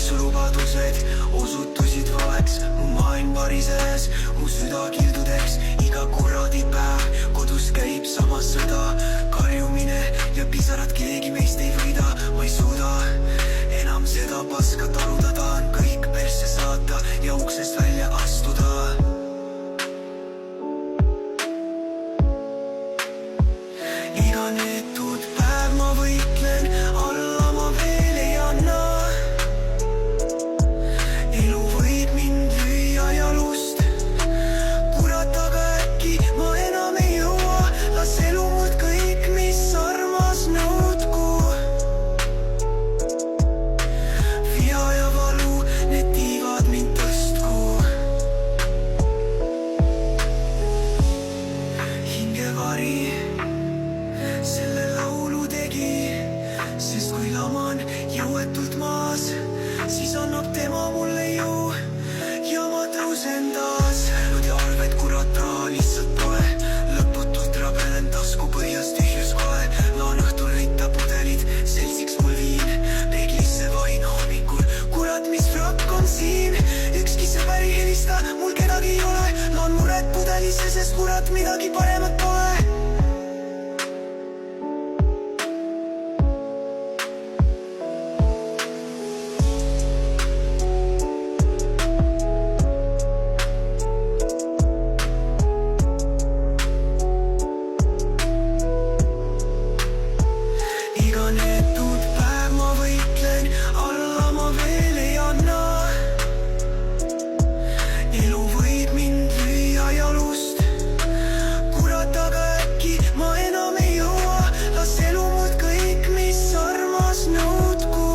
su lubadused osutusid valeks. Mu maailm varises, mu süda kildudeks. Iga kuradi päev kodus käib sama sõda. Karjumine ja pisarad, keegi meist ei võida. Ma ei suuda enam seda paska taluda. Tahan kõik persse saata ja uksest välja astuda. Iga neetud päev ma võitlen, alla ma veel ei anna. Elu võib mind lüüa jalust. Kurat, aga äkki ma enam ei jõua. Las elu mult kõik, mis armas nõudku. Via ja valu, need tiivad mind tõstku. Hingevari selle laulu tegi, sest kui laman jõuetult maas, siis annab tema mulle jõu ja ma tõusen taas. Nüüd ja arved, kurat, raha lihtsalt pole. Lõputult rabelen taskupõhjas tühjus kohe. Laan õhtul võita pudelid, seltsiks mul viin. Peeglisse vahin hommikul, kurat, mis frakk on siin. Ükski sõber ei helista, mul kedagi ei ole. Laan mured pudelisse, sest kurat, midagi paremat pole. Neetud päev ma võitlen, alla ma veel ei anna. Elu võib mind lüüa jalust. Kurat, aga äkki ma enam ei jõua. Las elu mult kõik, mis armas nõudku.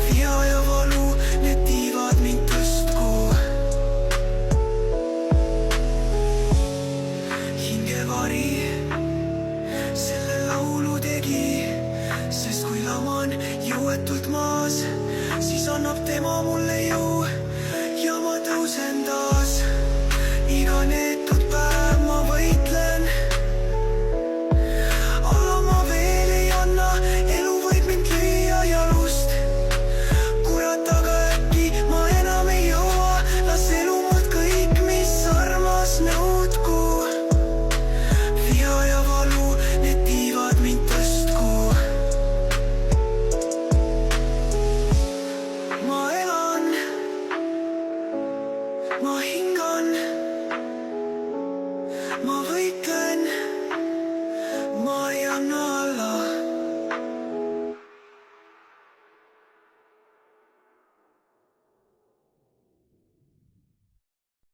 Via ja valu, need tiivad mind tõstku. Hingevari selle laulu tegi, sest kui laman jõuetult maas, siis annab tema mulle jõu ja ma tõusen taas.